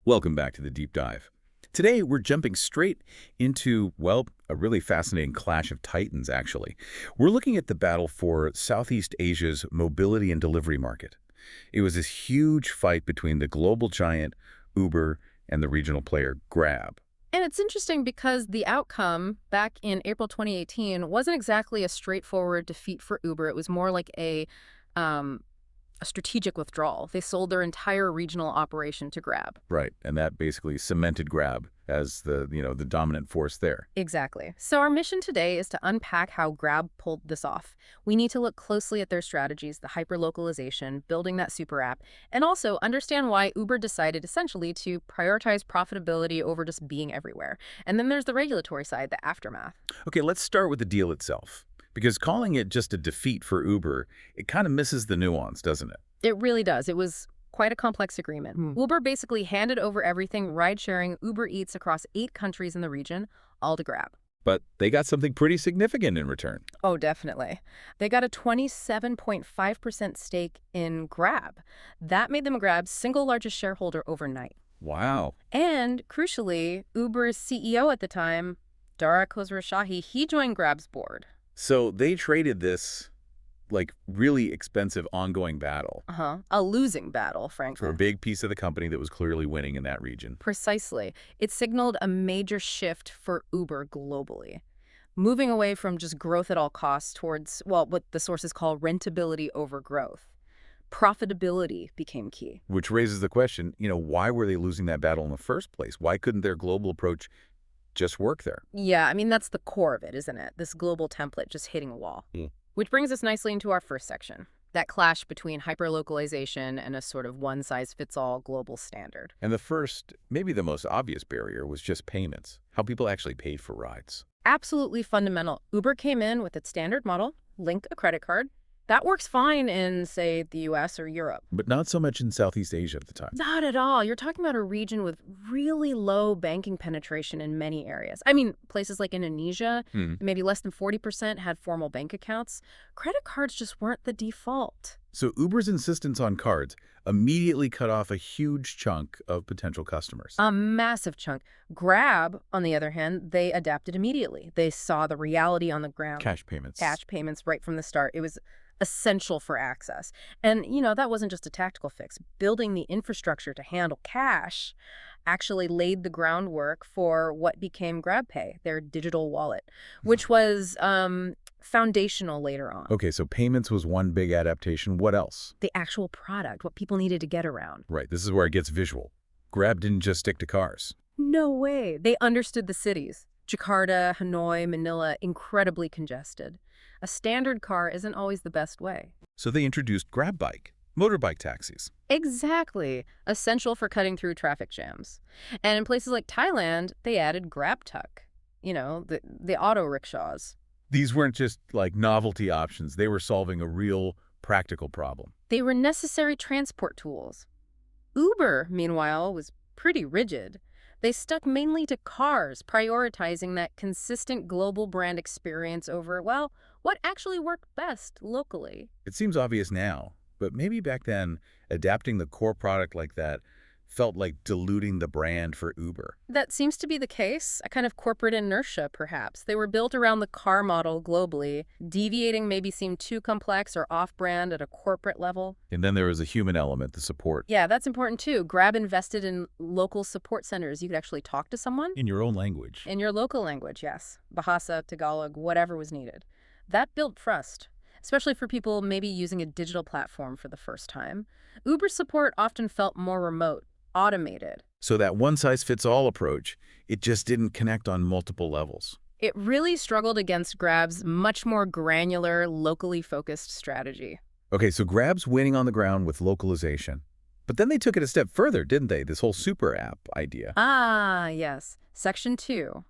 Welcome back to the Deep Dive. Today, we're jumping straight into, well, a really fascinating clash of titans, actually. We're looking at the battle for Southeast Asia's mobility and delivery market. It was this huge fight between the global giant, Uber, and the regional player, Grab. And it's interesting because the outcome back in April 2018 wasn't exactly a straightforward defeat for Uber. It was more like um, a strategic withdrawal. They sold their entire regional operation to Grab. Right, and that basically cemented Grab as the dominant force there. Exactly. So our mission today is to unpack how Grab pulled this off. We need to look closely at their strategies, the hyperlocalization, building that super app, and also understand why Uber decided essentially to prioritize profitability over just being everywhere. And then there's the regulatory side, the aftermath. Okay, let's start with the deal itself. Because calling it just a defeat for Uber, it kind of misses the nuance, doesn't it? It really does. It was quite a complex agreement. Uber basically handed over everything ride-sharing Uber Eats across 8 countries in the region, all to Grab. But they got something pretty significant in return. Oh, definitely. They got a 27.5% stake in Grab. That made them Grab's single largest shareholder overnight. Wow. And, crucially, Uber's CEO at the time, Dara Khosrowshahi, he joined Grab's board. So they traded this, really expensive ongoing battle A losing battle, frankly. for a big piece of the company that was clearly winning in that region. Precisely. It signaled a major shift for Uber globally, moving away from just growth at all costs towards, well, what the sources call rentability over growth. Profitability became key. Which raises the question, why were they losing that battle in the first place? Why couldn't their global approach just work there? Yeah, I mean, that's the core of it, isn't it? This global template just hitting a wall. Which brings us nicely into our first section, that clash between hyperlocalization and a sort of one-size-fits-all global standard. And the first, maybe the most obvious barrier was just payments, how people actually paid for rides. Absolutely fundamental. Uber came in with its standard model, link a credit card. That works fine in, say, the US or Europe. But not so much in Southeast Asia at the time. Not at all. You're talking about a region with really low banking penetration in many areas. I mean, places like Indonesia, maybe less than 40% had formal bank accounts. Credit cards just weren't the default. So Uber's insistence on cards immediately cut off a huge chunk of potential customers. A massive chunk. Grab, on the other hand, they adapted immediately. They saw the reality on the ground. Cash payments. Cash payments right from the start. It was essential for access. And, that wasn't just a tactical fix. Building the infrastructure to handle cash actually laid the groundwork for what became GrabPay, their digital wallet, which was foundational later on. Okay, so payments was one big adaptation. What else? The actual product, what people needed to get around. Right, this is where it gets visual. Grab didn't just stick to cars. No way. They understood the cities. Jakarta, Hanoi, Manila, incredibly congested. A standard car isn't always the best way. So they introduced Grab Bike, motorbike taxis. Exactly. Essential for cutting through traffic jams. And in places like Thailand, they added Grab Tuk, the auto rickshaws. These weren't just novelty options. They were solving a real practical problem. They were necessary transport tools. Uber, meanwhile, was pretty rigid. They stuck mainly to cars, prioritizing that consistent global brand experience over, well, what actually worked best locally. It seems obvious now, but maybe back then, adapting the core product like that felt like diluting the brand for Uber. That seems to be the case, a kind of corporate inertia, perhaps. They were built around the car model globally. Deviating maybe seemed too complex or off-brand at a corporate level. And then there was a human element, the support. Yeah, that's important too. Grab invested in local support centers. You could actually talk to someone. In your own language. In your local language, yes. Bahasa, Tagalog, whatever was needed. That built trust, especially for people maybe using a digital platform for the first time. Uber's support often felt more remote, automated. So that one-size-fits-all approach, it just didn't connect on multiple levels. It really struggled against Grab's much more granular, locally focused strategy. Okay, so Grab's winning on the ground with localization. But then they took it a step further, didn't they? This whole super app idea. Ah, yes. Section 2.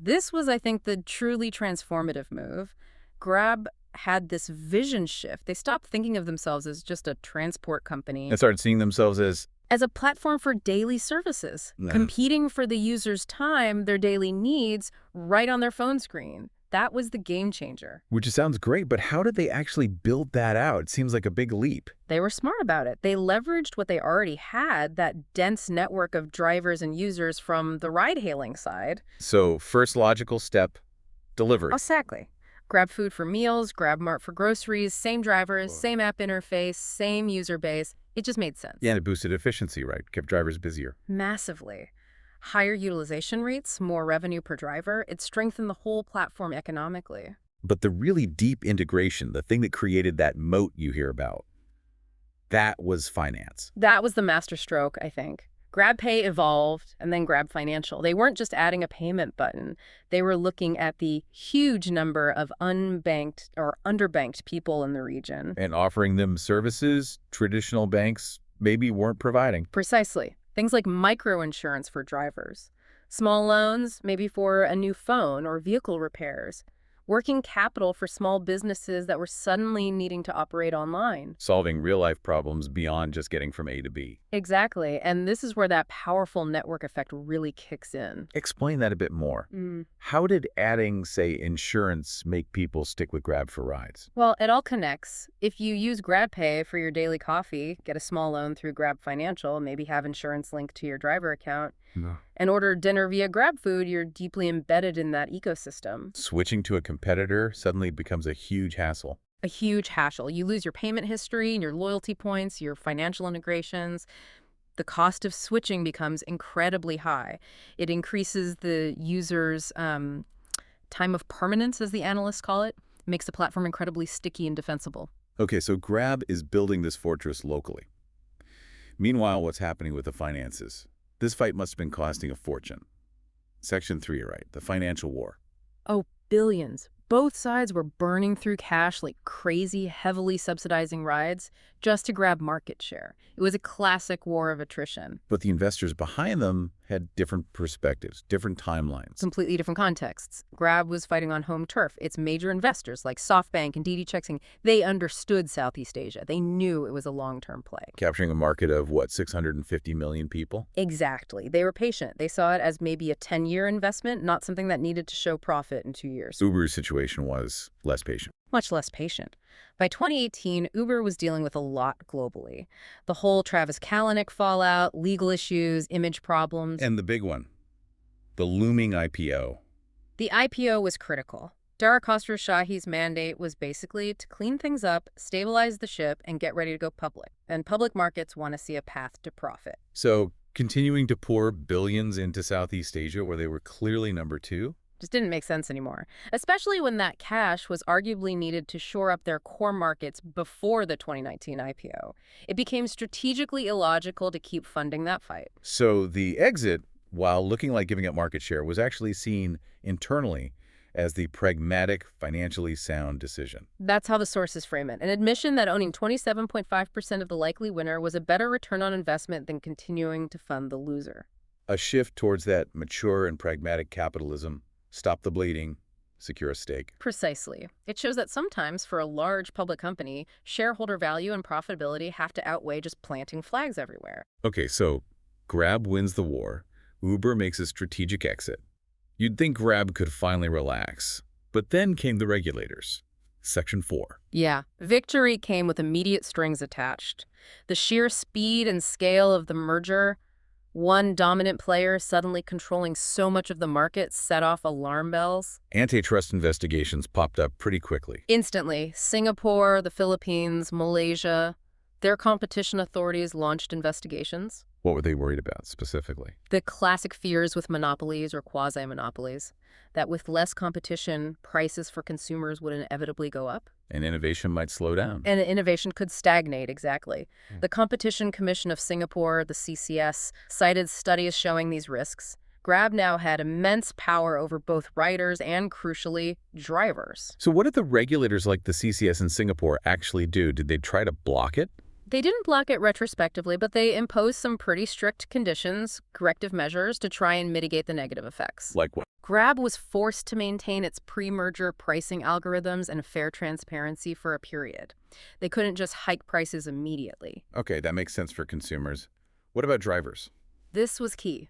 This was, I think, the truly transformative move. Grab had this vision shift. They stopped thinking of themselves as just a transport company. And started seeing themselves as a platform for daily services, competing for the user's time, their daily needs, right on their phone screen. That was the game changer. Which sounds great, but how did they actually build that out? It seems like a big leap. They were smart about it. They leveraged what they already had, that dense network of drivers and users from the ride-hailing side. So first logical step, delivery. Exactly. Grab food for meals, Grab Mart for groceries, same drivers, same app interface, same user base. It just made sense. Yeah, and it boosted efficiency, right? Kept drivers busier. Massively. Higher utilization rates, more revenue per driver. It strengthened the whole platform economically. But the really deep integration, the thing that created that moat you hear about, that was finance. That was the masterstroke, I think. GrabPay evolved, and then Grab Financial. They weren't just adding a payment button. They were looking at the huge number of unbanked or underbanked people in the region. And offering them services traditional banks maybe weren't providing. Precisely. Things like microinsurance for drivers, small loans, maybe for a new phone or vehicle repairs, working capital for small businesses that were suddenly needing to operate online. Solving real-life problems beyond just getting from A to B. Exactly. And this is where that powerful network effect really kicks in. Explain that a bit more. How did adding, say, insurance make people stick with Grab for rides? Well, it all connects. If you use GrabPay for your daily coffee, get a small loan through Grab Financial, maybe have insurance linked to your driver account, and order dinner via GrabFood, you're deeply embedded in that ecosystem. Switching to a competitor suddenly becomes a huge hassle. A huge hassle. You lose your payment history and your loyalty points, your financial integrations. The cost of switching becomes incredibly high. It increases the user's time of permanence, as the analysts call it. Makes the platform incredibly sticky and defensible. Okay, so Grab is building this fortress locally. Meanwhile, what's happening with the finances? This fight must have been costing a fortune. Section 3, right, the financial war. Oh, billions. Both sides were burning through cash like crazy, heavily subsidizing rides just to grab market share. It was a classic war of attrition. But the investors behind them had different perspectives, different timelines. Completely different contexts. Grab was fighting on home turf. Its major investors like SoftBank and DD Chexing, they understood Southeast Asia. They knew it was a long-term play. Capturing a market of, what, 650 million people? Exactly. They were patient. They saw it as maybe a 10-year investment, not something that needed to show profit in 2 years. Uber's situation was less patient. Much less patient. By 2018, Uber was dealing with a lot globally. The whole Travis Kalanick fallout, legal issues, image problems. And the big one, the looming IPO. The IPO was critical. Dara Khosrowshahi's mandate was basically to clean things up, stabilize the ship, and get ready to go public. And public markets want to see a path to profit. So continuing to pour billions into Southeast Asia, where they were clearly number 2? Just didn't make sense anymore, especially when that cash was arguably needed to shore up their core markets before the 2019 IPO. It became strategically illogical to keep funding that fight. So the exit, while looking like giving up market share, was actually seen internally as the pragmatic, financially sound decision. That's how the sources frame it. An admission that owning 27.5% of the likely winner was a better return on investment than continuing to fund the loser. A shift towards that mature and pragmatic capitalism. Stop the bleeding, secure a stake. Precisely. It shows that sometimes, for a large public company, shareholder value and profitability have to outweigh just planting flags everywhere. Okay, so Grab wins the war. Uber makes a strategic exit. You'd think Grab could finally relax. But then came the regulators. Section 4. Yeah, victory came with immediate strings attached. The sheer speed and scale of the merger, one dominant player suddenly controlling so much of the market, set off alarm bells. Antitrust investigations popped up pretty quickly. Instantly, Singapore, the Philippines, Malaysia, their competition authorities launched investigations. What were they worried about specifically? The classic fears with monopolies or quasi-monopolies, that with less competition, prices for consumers would inevitably go up. And innovation might slow down. And innovation could stagnate, exactly. The Competition Commission of Singapore, the CCS, cited studies showing these risks. Grab now had immense power over both riders and, crucially, drivers. So what did the regulators like the CCS in Singapore actually do? Did they try to block it? They didn't block it retrospectively, but they imposed some pretty strict conditions, corrective measures, to try and mitigate the negative effects. Like what? Grab was forced to maintain its pre-merger pricing algorithms and fair transparency for a period. They couldn't just hike prices immediately. Okay, that makes sense for consumers. What about drivers? This was key.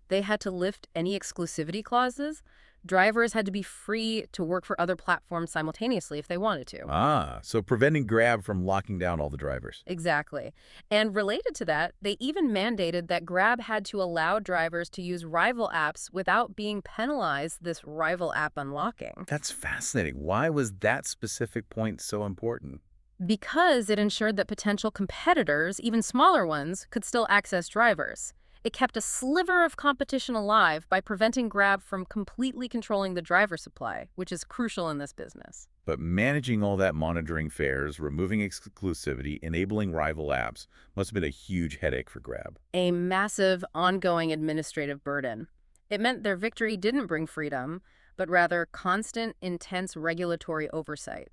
They had to lift any exclusivity clauses. Drivers had to be free to work for other platforms simultaneously if they wanted to. Ah, so preventing Grab from locking down all the drivers. Exactly. And related to that, they even mandated that Grab had to allow drivers to use rival apps without being penalized this rival app unlocking. That's fascinating. Why was that specific point so important? Because it ensured that potential competitors, even smaller ones, could still access drivers. It kept a sliver of competition alive by preventing Grab from completely controlling the driver supply, which is crucial in this business. But managing all that monitoring fares, removing exclusivity, enabling rival apps must have been a huge headache for Grab. A massive, ongoing administrative burden. It meant their victory didn't bring freedom, but rather constant, intense regulatory oversight.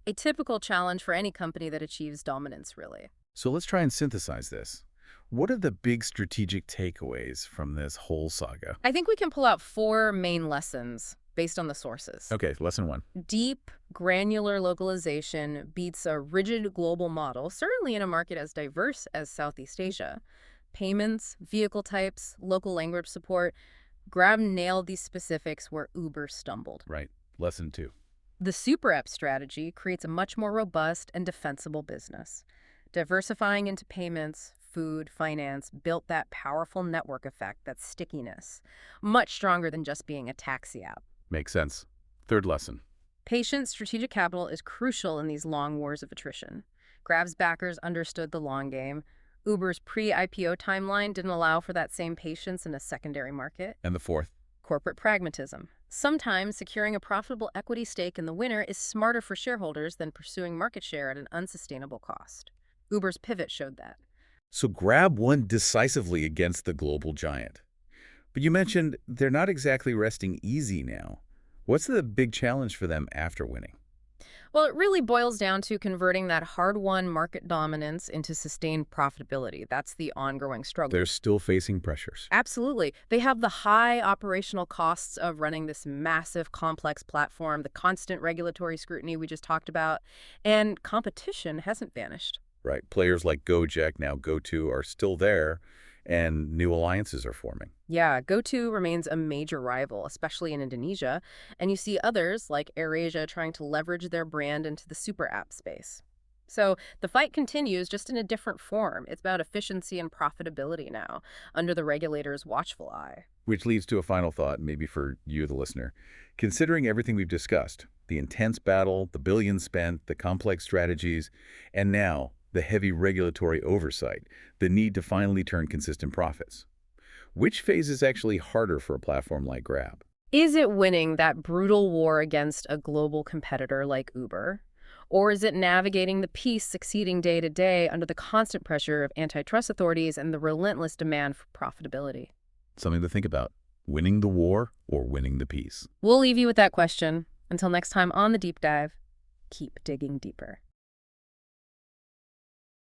A typical challenge for any company that achieves dominance, really. So let's try and synthesize this. What are the big strategic takeaways from this whole saga? I think we can pull out 4 main lessons based on the sources. Okay, lesson 1. Deep, granular localization beats a rigid global model, certainly in a market as diverse as Southeast Asia. Payments, vehicle types, local language support. Grab nailed these specifics where Uber stumbled. Right. Lesson 2. The super app strategy creates a much more robust and defensible business. Diversifying into payments, food, finance built that powerful network effect, that stickiness, much stronger than just being a taxi app. Makes sense. Third lesson. Patient strategic capital is crucial in these long wars of attrition. Grab's backers understood the long game. Uber's pre-IPO timeline didn't allow for that same patience in a secondary market. And the fourth. Corporate pragmatism. Sometimes securing a profitable equity stake in the winner is smarter for shareholders than pursuing market share at an unsustainable cost. Uber's pivot showed that. So Grab won decisively against the global giant. But you mentioned they're not exactly resting easy now. What's the big challenge for them after winning? Well, it really boils down to converting that hard-won market dominance into sustained profitability. That's the ongoing struggle. They're still facing pressures. Absolutely. They have the high operational costs of running this massive, complex platform, the constant regulatory scrutiny we just talked about, and competition hasn't vanished. Right. Players like Gojek, now GoTo, are still there, and new alliances are forming. Yeah, GoTo remains a major rival, especially in Indonesia, and you see others like AirAsia trying to leverage their brand into the super app space. So the fight continues, just in a different form. It's about efficiency and profitability now, under the regulator's watchful eye. Which leads to a final thought, maybe for you, the listener. Considering everything we've discussed, the intense battle, the billions spent, the complex strategies, and now the heavy regulatory oversight, the need to finally turn consistent profits. Which phase is actually harder for a platform like Grab? Is it winning that brutal war against a global competitor like Uber? Or is it navigating the peace succeeding day to day under the constant pressure of antitrust authorities and the relentless demand for profitability? Something to think about. Winning the war or winning the peace? We'll leave you with that question. Until next time on The Deep Dive, keep digging deeper.